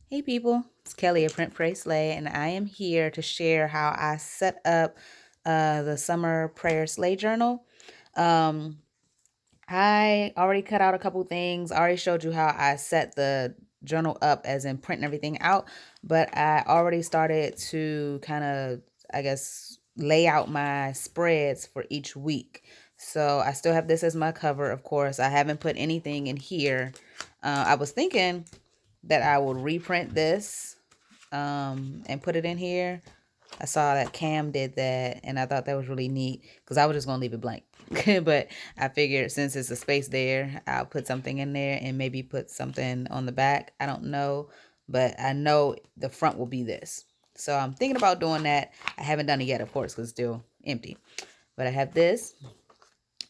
Hey people, it's Kelly at printprayslay, and I am here to share how I set up the summer prayer slay journal. Um, I already cut out a couple things. I already showed you how I set the journal up, as in printing everything out, but I already started to kind of, I guess, lay out my spreads for each week. So I still have this as my cover, of course. I haven't put anything in here. I was thinking that I would reprint this and put it in here. I saw that Cam did that, and I thought that was really neat because I was just gonna leave it blank. But I figured since it's a space there, I'll put something in there and maybe put something on the back. I don't know, but I know the front will be this. So I'm thinking about doing that. I haven't done it yet, of course, because it's still empty. But I have this.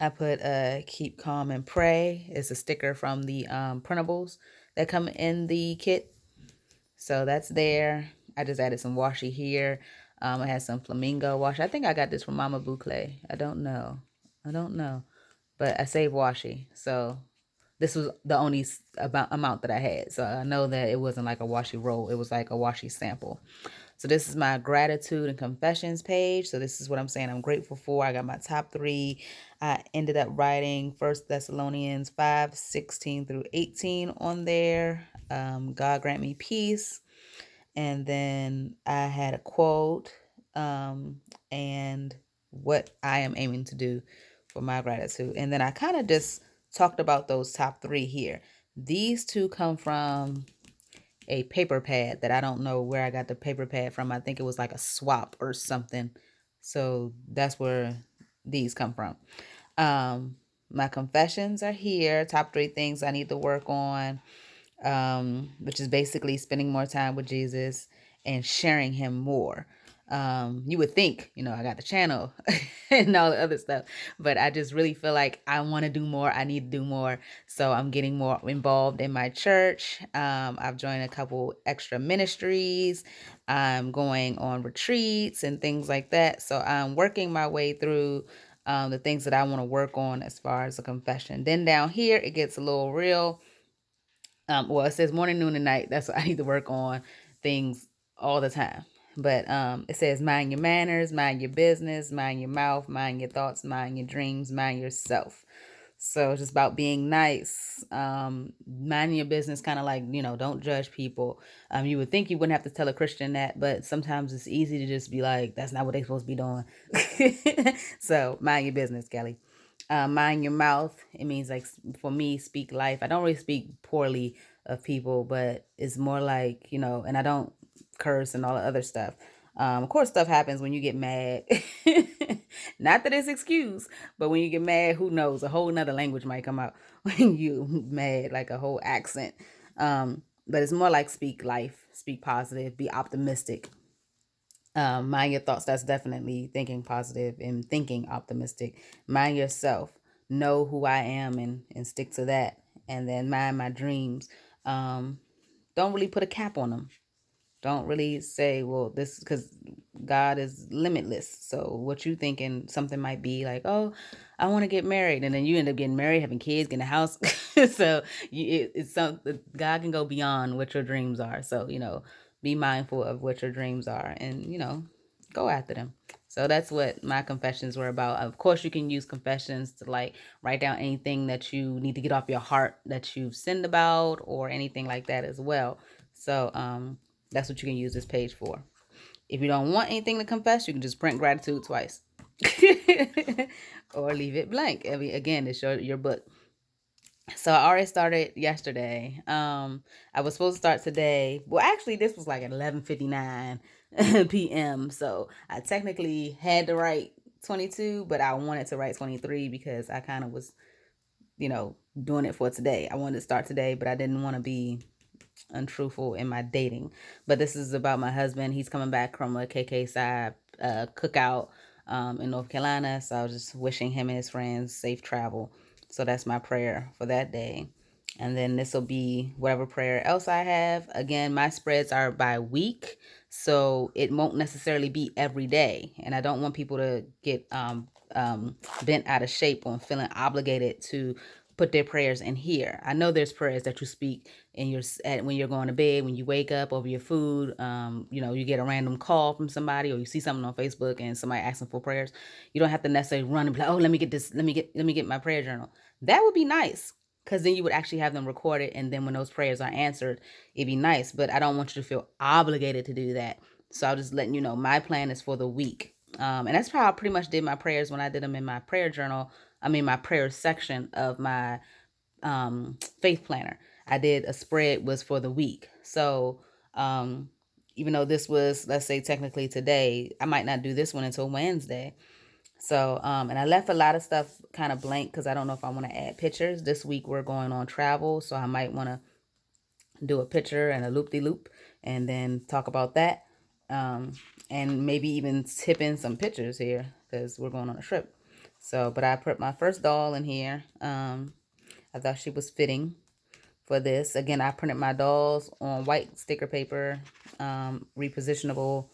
I put keep calm and pray. It's a sticker from the printables that come in the kit. So that's there. I just added some washi here. I had some flamingo washi. I think I got this from Mama Boucle. I don't know. I don't know. But I saved washi. So this was the only amount that I had. So I know that it wasn't like a washi roll. It was like a washi sample. So this is my gratitude and confessions page. So this is what I'm saying I'm grateful for. I got my top 3. I ended up writing First Thessalonians 5:16 through 18 on there. God grant me peace. And then I had a quote and what I am aiming to do for my gratitude. And then I kind of just talked about those top 3 here. These 2 come from a paper pad that I don't know where I got the paper pad from. I think it was like a swap or something. So that's where these come from. My confessions are here. Top 3 things I need to work on, which is basically spending more time with Jesus and sharing him more. You would think, I got the channel and all the other stuff, but I just really feel like I want to do more. I need to do more. So I'm getting more involved in my church. I've joined a couple extra ministries. I'm going on retreats and things like that. So I'm working my way through the things that I want to work on as far as a confession. Then down here, it gets a little real. Well, it says morning, noon, and night. That's what I need to work on things all the time. But it says mind your manners, mind your business, mind your mouth, mind your thoughts, mind your dreams, mind yourself. So it's just about being nice, minding your business, kind of like, don't judge people. You would think you wouldn't have to tell a Christian that, but sometimes it's easy to just be like, that's not what they're supposed to be doing. So mind your business, Kelly. Mind your mouth. It means, like, for me, speak life. I don't really speak poorly of people, but it's more like, and I don't curse and all the other stuff. Of course, stuff happens when you get mad. Not that it's excuse, but when you get mad, who knows? A whole nother language might come out when you mad, like a whole accent. But it's more like speak life, speak positive, be optimistic. Mind your thoughts. That's definitely thinking positive and thinking optimistic. Mind yourself. Know who I am and stick to that. And then mind my dreams. Don't really put a cap on them. Don't really say, well, this, because God is limitless. So what you thinking something might be like, oh, I want to get married, and then you end up getting married, having kids, getting a house. So it's something God can go beyond what your dreams are. So be mindful of what your dreams are, and go after them. So that's what my confessions were about. Of course, you can use confessions to, like, write down anything that you need to get off your heart that you've sinned about or anything like that as well. So that's what you can use this page for. If you don't want anything to confess, you can just print gratitude twice. Or leave it blank. I mean, again, it's your book. So I already started yesterday. I was supposed to start today. Well, actually, this was like at 11:59 p.m. So I technically had to write 22, but I wanted to write 23 because I kind of was, doing it for today. I wanted to start today, but I didn't want to be untruthful in my dating. But this is about my husband. He's coming back from a KK side cookout in North Carolina. So I was just wishing him and his friends safe travel. So that's my prayer for that day. And then this will be whatever prayer else I have. Again, my spreads are by week, so it won't necessarily be every day. And I don't want people to get bent out of shape on feeling obligated to put their prayers in here. I know there's prayers that you speak in your when you're going to bed, when you wake up, over your food. You know, you get a random call from somebody, or you see something on Facebook and somebody asking for prayers. You don't have to necessarily run and be like, oh, let me get this, let me get my prayer journal. That would be nice, because then you would actually have them recorded, and then when those prayers are answered, it'd be nice. But I don't want you to feel obligated to do that. So I'll just letting you know my plan is for the week. And that's how I pretty much did my prayers when I did them in my prayer journal. I mean, my prayer section of my faith planner. I did a spread was for the week. So even though this was, let's say, technically today, I might not do this one until Wednesday. So, and I left a lot of stuff kind of blank because I don't know if I want to add pictures. This week we're going on travel, so I might want to do a picture and a loop-de-loop and then talk about that. And maybe even tip in some pictures here because we're going on a trip. So, but I put my first doll in here. I thought she was fitting for this. Again, I printed my dolls on white sticker paper, repositionable,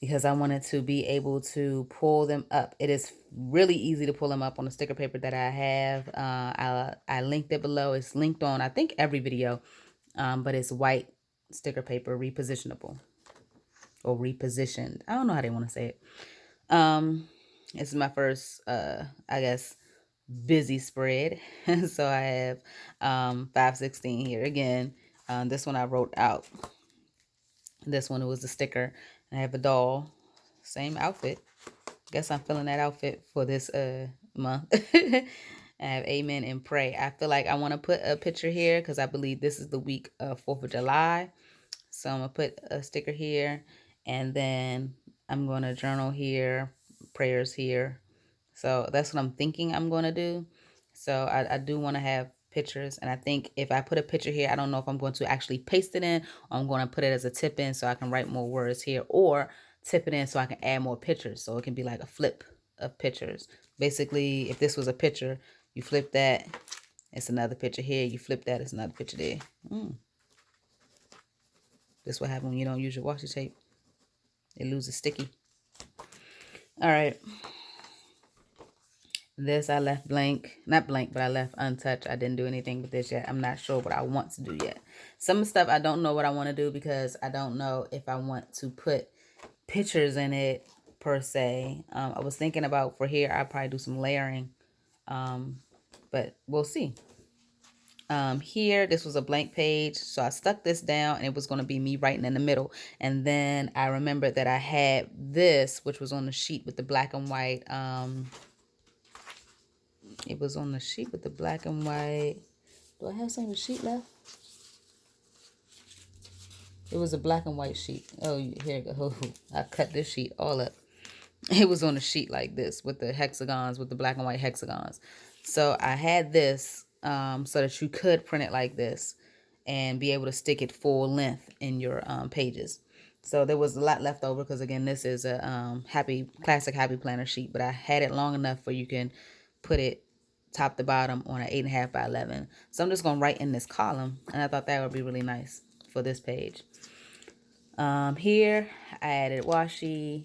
because I wanted to be able to pull them up. It is really easy to pull them up on the sticker paper that I have. I linked it below. It's linked on, I think, every video, but it's white sticker paper, repositionable, or repositioned. I don't know how they want to say it. This is my first, I guess, busy spread. So I have 516 here again. This one I wrote out. This one was the sticker. I have a doll, same outfit. Guess I'm feeling that outfit for this month. I have Amen and Pray. I feel like I want to put a picture here because I believe this is the week of 4th of July. So I'm going to put a sticker here, and then I'm going to journal here, prayers here. So that's what I'm thinking I'm going to do. So I do want to have pictures, and I think if I put a picture here, I don't know if I'm going to actually paste it in, or I'm going to put it as a tip in so I can write more words here, or tip it in so I can add more pictures, so it can be like a flip of pictures. Basically, if this was a picture, you flip that, it's another picture here. You flip that, it's another picture there. This what happens when you don't use your washi tape. It loses sticky. All right. This I left blank. Not blank, but I left untouched. I didn't do anything with this yet. I'm not sure what I want to do yet. Some stuff I don't know what I want to do because I don't know if I want to put pictures in it per se. I was thinking about for here, I'll probably do some layering. But we'll see. Here, this was a blank page, so I stuck this down, and it was going to be me writing in the middle. And then I remembered that I had this, which was on the sheet with the black and white. It was on the sheet with the black and white. Do I have some of the sheet left? It was a black and white sheet. Oh, here we go. I cut this sheet all up. It was on a sheet like this with the hexagons, with the black and white hexagons. So I had this so that you could print it like this and be able to stick it full length in your pages. So there was a lot left over because, again, this is a classic happy planner sheet, but I had it long enough where you can put it top to bottom on an 8.5 by 11. So I'm just going to write in this column, and I thought that would be really nice for this page. Here I added washi,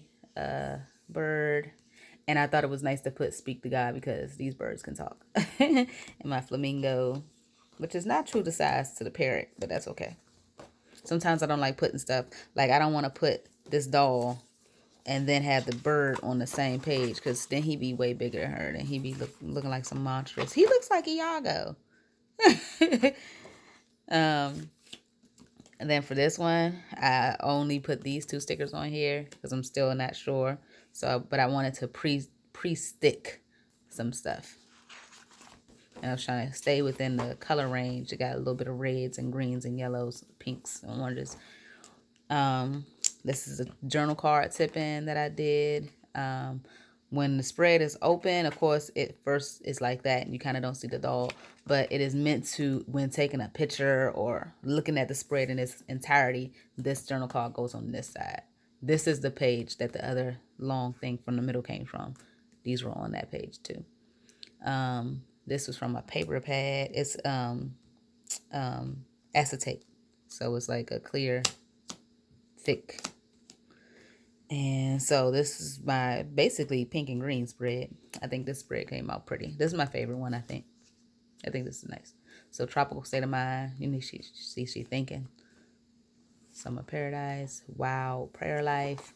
bird, and I thought it was nice to put speak to God because these birds can talk. And my flamingo, which is not true to size to the parrot, but that's okay. Sometimes I don't like putting stuff, like I don't want to put this doll and then have the bird on the same page, because then he'd be way bigger than her, and he'd be looking like some monstrous. He looks like Iago. And then for this one, I only put these 2 stickers on here because I'm still not sure. So, but I wanted to pre-stick some stuff. And I was trying to stay within the color range. It got a little bit of reds and greens and yellows, pinks and oranges. This is a journal card tip-in that I did. When the spread is open, of course, it first is like that, and you kind of don't see the doll. But it is meant to, when taking a picture or looking at the spread in its entirety, this journal card goes on this side. This is the page that the other long thing from the middle came from. These were on that page too. This was from a paper pad. It's acetate, so it's like a clear, thick. And so this is my basically pink and green spread. I think this spread came out pretty. This is my favorite one, I think. I think this is nice. So tropical state of mind. You know, she thinking. Summer paradise. Wow. Prayer life.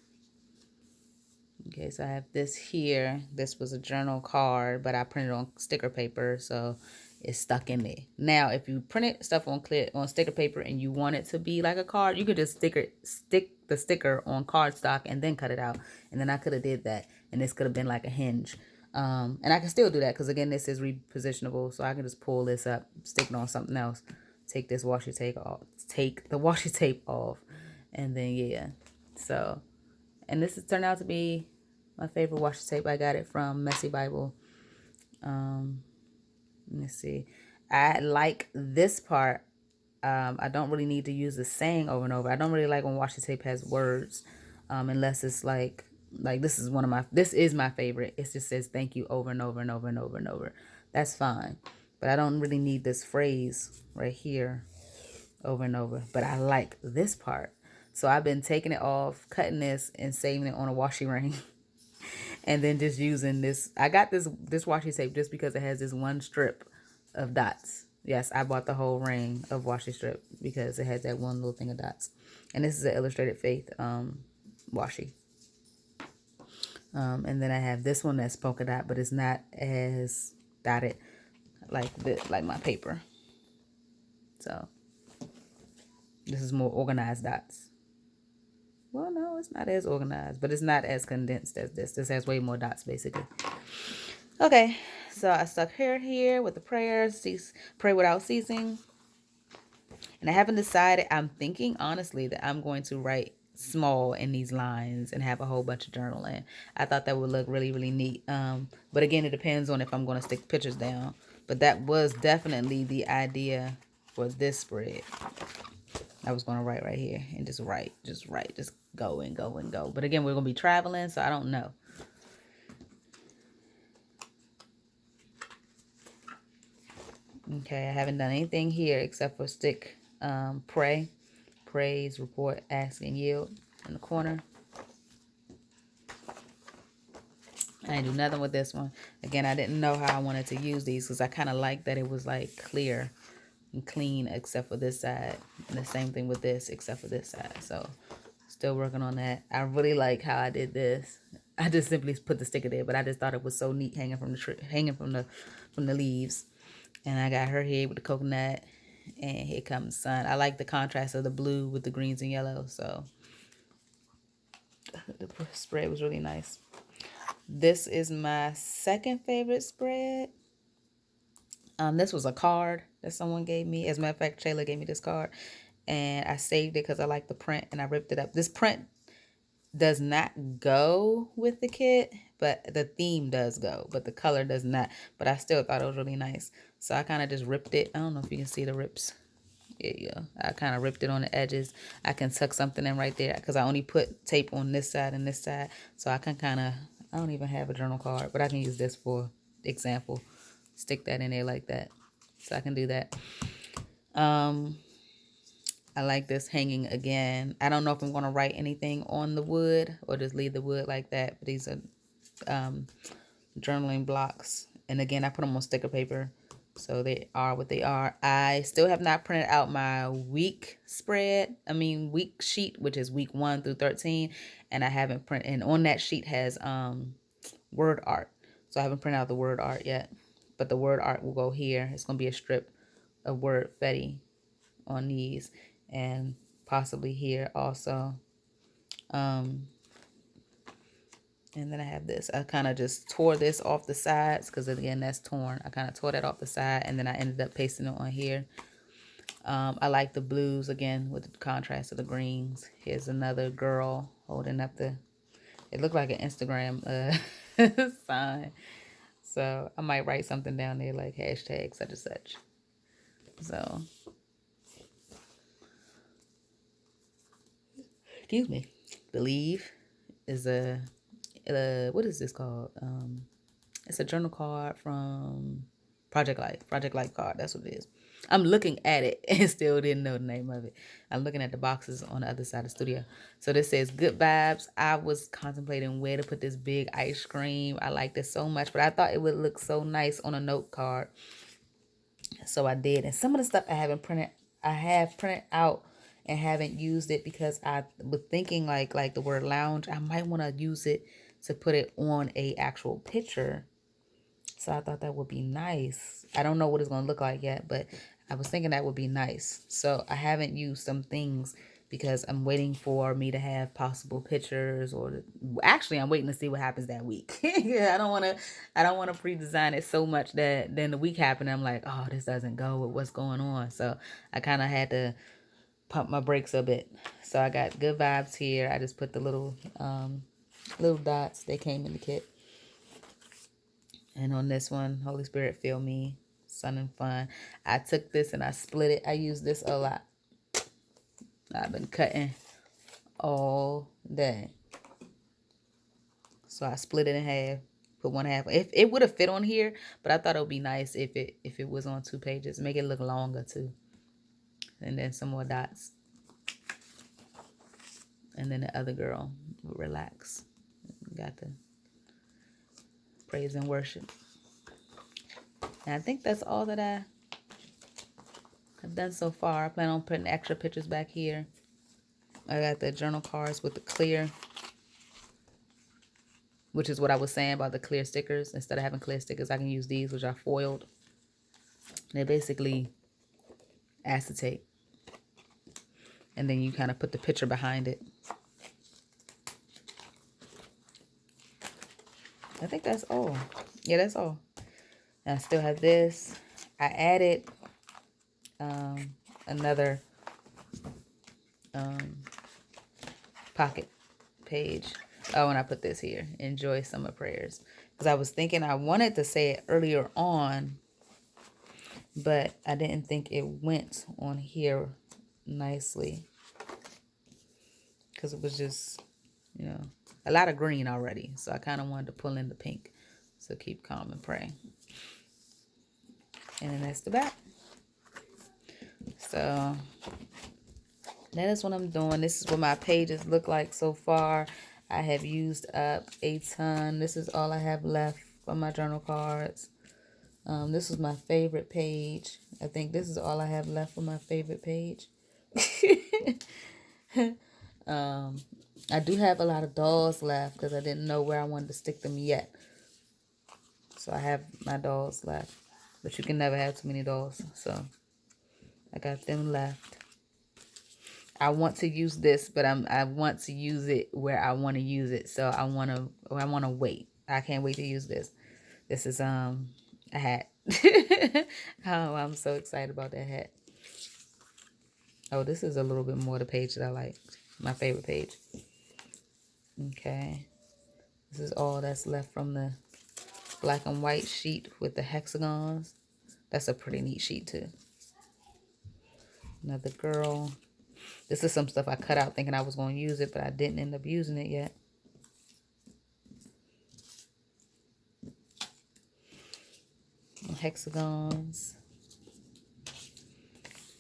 Okay, so I have this here. This was a journal card, but I printed on sticker paper, so it's stuck in there. Now, if you print it stuff on sticker paper and you want it to be like a card, you could just stick the sticker on cardstock and then cut it out. And then I could have did that, and this could have been like a hinge. And I can still do that because again, this is repositionable, so I can just pull this up, stick it on something else, take this washi tape off, take the washi tape off, and then yeah. So, and this has turned out to be my favorite washi tape. I got it from Messy Bible. Let me see. I like this part. I don't really need to use the saying over and over. I don't really like when washi tape has words, unless it's like this is my favorite. It just says thank you over and over and over and over and over. That's fine, but I don't really need this phrase right here over and over. But I like this part, so I've been taking it off, cutting this, and saving it on a washi ring. And then just using this. I got this washi tape just because it has this one strip of dots. Yes, I bought the whole ring of washi strip because it has that one little thing of dots. And this is an Illustrated Faith washi. And then I have this one that's polka dot, but it's not as dotted like my paper. So this is more organized dots. Well, no, it's not as organized, but it's not as condensed as this. This has way more dots, basically. Okay, so I stuck her here with the prayers, pray without ceasing. And I haven't decided. I'm thinking, honestly, that I'm going to write small in these lines and have a whole bunch of journaling. I thought that would look really, really neat. But again, it depends on if I'm going to stick pictures down. But that was definitely the idea for this spread. I was going to write right here and just write, just go and go and go. But again, we're going to be traveling, so I don't know. Okay, I haven't done anything here except for stick pray, praise, report, ask, and yield in the corner. I didn't do nothing with this one. Again, I didn't know how I wanted to use these because I kind of like that it was like clear and clean except for this side. And the same thing with this except for this side. So still working on that. I really like how I did this. I just simply put the sticker there, but I just thought it was so neat hanging from the tree, hanging from the leaves. And I got her here with the coconut, and here comes the sun. I like the contrast of the blue with the greens and yellows. So the spread was really nice. This is my second favorite spread. This was a card that someone gave me. As a matter of fact, Shayla gave me this card, and I saved it because I like the print, and I ripped it up. This print does not go with the kit, but the theme does go, but the color does not. But I still thought it was really nice, so I kind of just ripped it. I don't know if you can see the rips. Yeah, I kind of ripped it on the edges. I can tuck something in right there because I only put tape on this side and this side, so I can kind of, I don't even have a journal card, but I can use this for example. Stick that in there like that, so I can do that. I like this hanging again. I don't know if I'm going to write anything on the wood or just leave the wood like that. But these are journaling blocks. And again, I put them on sticker paper. So they are what they are. I still have not printed out my week sheet, which is week 1 through 13. And I haven't printed. And on that sheet has word art. So I haven't printed out the word art yet. But the word art will go here. It's going to be a strip of word Betty on these. And possibly here also. And then I have this. I kind of just tore this off the sides because again, that's torn. I kind of tore that off the side and then I ended up pasting it on here. I like the blues again with the contrast of the greens. Here's another girl holding up it looked like an Instagram sign. So I might write something down there like hashtag such and such. So excuse me. Believe is what is this called? It's a journal card from Project Life card. That's what it is. I'm looking at it and still didn't know the name of it. I'm looking at the boxes on the other side of the studio. So this says good vibes. I was contemplating where to put this big ice cream. I like this so much, but I thought it would look so nice on a note card. So I did. And some of the stuff I have printed out and haven't used it because I was thinking like the word lounge, I might want to use it to put it on a actual picture. So I thought that would be nice. I don't know what it's going to look like yet, but I was thinking that would be nice. So I haven't used some things because I'm waiting for me to have possible pictures, or actually I'm waiting to see what happens that week. Yeah, I don't want to pre-design it so much that then the week happened I'm like, oh, this doesn't go with what's going on. So I kind of had to pump my brakes a bit. So I got good vibes here. I just put the little dots. They came in the kit. And on this one, Holy Spirit, fill me, sun and fun. I took this and I split it. I use this a lot. I've been cutting all day. So I split it in half, put one half. If it would have fit on here, but I thought it would be nice if it was on 2 pages. Make it look longer too. And then some more dots. And then the other girl would relax. Got the praise and worship. And I think that's all that I have done so far. I plan on putting extra pictures back here. I got the journal cards with the clear, which is what I was saying about the clear stickers. Instead of having clear stickers, I can use these, which are foiled. They're basically acetate. And then you kind of put the picture behind it. I think that's all. Yeah, that's all. And I still have this. I added another pocket page. Oh, and I put this here. Enjoy summer prayers. Because I was thinking I wanted to say it earlier on, but I didn't think it went on here nicely. Because it was just, a lot of green already. So I kind of wanted to pull in the pink. So keep calm and pray. And then that's the back. So that is what I'm doing. This is what my pages look like so far. I have used up a ton. This is all I have left for my journal cards. This is my favorite page. I think this is all I have left for my favorite page. I do have a lot of dolls left because I didn't know where I wanted to stick them yet. So I have my dolls left. But you can never have too many dolls. So I got them left. I want to use this, but I want to use it where I want to use it. So I want to wait. I can't wait to use this. This is a hat. Oh, I'm so excited about that hat. Oh, this is a little bit more the page that I like. My favorite page. Okay. This is all that's left from the black and white sheet with the hexagons. That's a pretty neat sheet too. Another girl. This is some stuff I cut out thinking I was going to use it, but I didn't end up using it yet. Hexagons.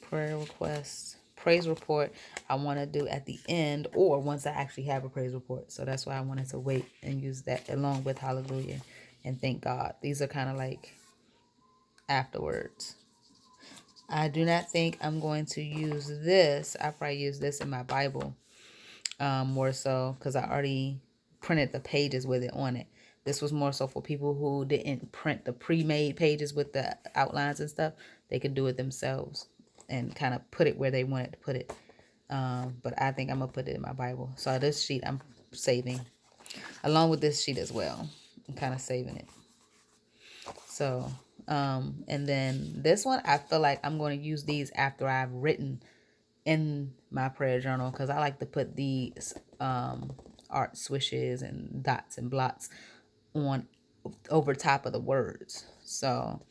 Prayer requests. Praise report I want to do at the end or once I actually have a praise report. So that's why I wanted to wait and use that along with hallelujah and thank God. These are kind of like afterwards. I do not think I'm going to use this. I probably use this in my Bible more so because I already printed the pages with it on it. This was more so for people who didn't print the pre-made pages with the outlines and stuff. They could do it themselves and kind of put it where they wanted to put it. But I think I'm going to put it in my Bible. So this sheet I'm saving along with this sheet as well. I'm kind of saving it. So, and then this one, I feel like I'm going to use these after I've written in my prayer journal because I like to put these art swishes and dots and blots on over top of the words. So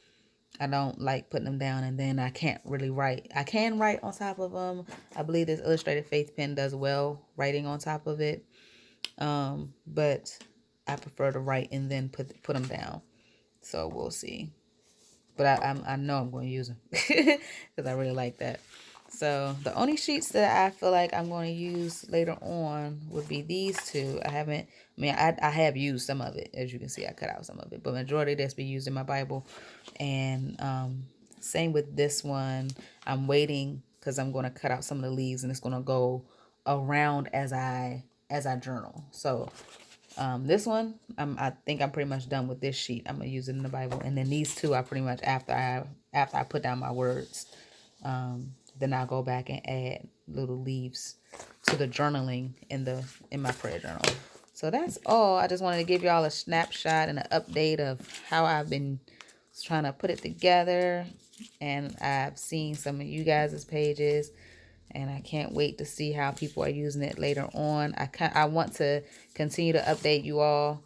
I don't like putting them down and then I can't really write. I can write on top of them. I believe this Illustrated Faith pen does well writing on top of it. But I prefer to write and then put them down. So we'll see. But I know I'm going to use them because I really like that. So the only sheets that I feel like I'm going to use later on would be these two. I have used some of it. As you can see, I cut out some of it. But majority of this be used in my Bible. And Same with this one. I'm waiting because I'm going to cut out some of the leaves, and it's going to go around as I journal. So this one, I think I'm pretty much done with this sheet. I'm gonna use it in the Bible, and then these two are pretty much after I put down my words. Then I'll go back and add little leaves to the journaling in my prayer journal. So that's all. I just wanted to give y'all a snapshot and an update of how I've been trying to put it together, and I've seen some of you guys' pages, and I can't wait to see how people are using it later on. I want to continue to update you all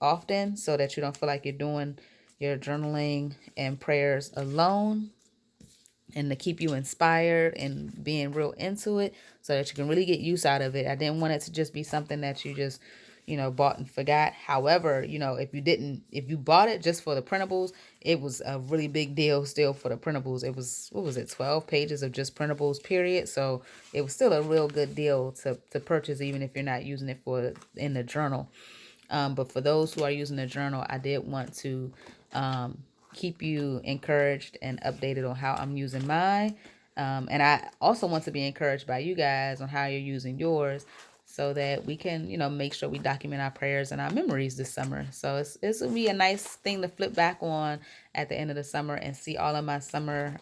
often, so that you don't feel like you're doing your journaling and prayers alone, and to keep you inspired and being real into it, so that you can really get use out of it. I didn't want it to just be something that you just, bought and forgot. However, if you bought it just for the printables, it was a really big deal still for the printables. It was, what was it, 12 pages of just printables, period. So it was still a real good deal to purchase, even if you're not using it in the journal. But for those who are using the journal, I did want to keep you encouraged and updated on how I'm using mine. And I also want to be encouraged by you guys on how you're using yours, so that we can, make sure we document our prayers and our memories this summer. So it's gonna be a nice thing to flip back on at the end of the summer and see all of my summer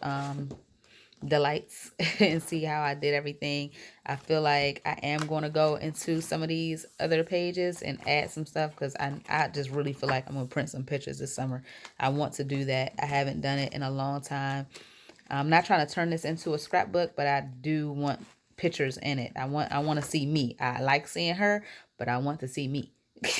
delights and see how I did everything. I feel like I am going to go into some of these other pages and add some stuff, because I just really feel like I'm going to print some pictures this summer. I want to do that. I haven't done it in a long time. I'm not trying to turn this into a scrapbook, but I do want pictures in it. I want to see me. I like seeing her, but I want to see me.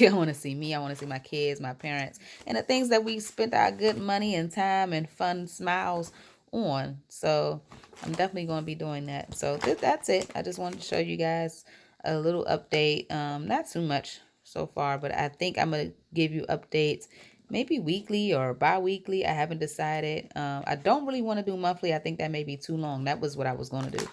I want to see me. I want to see my kids, my parents, and the things that we spent our good money and time and fun smiles on. So I'm definitely going to be doing that. So that's it. I just wanted to show you guys a little update. Not too much so far, but I think I'm going to give you updates maybe weekly or bi-weekly. I haven't decided. I don't really want to do monthly. I think that may be too long. That was what I was going to do.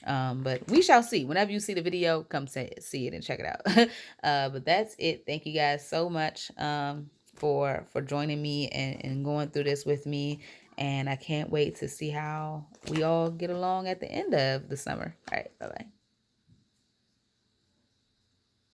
But we shall see. Whenever you see the video, come see it and check it out. But that's it. Thank you guys so much for joining me and going through this with me. And I can't wait to see how we all get along at the end of the summer. All right, bye-bye.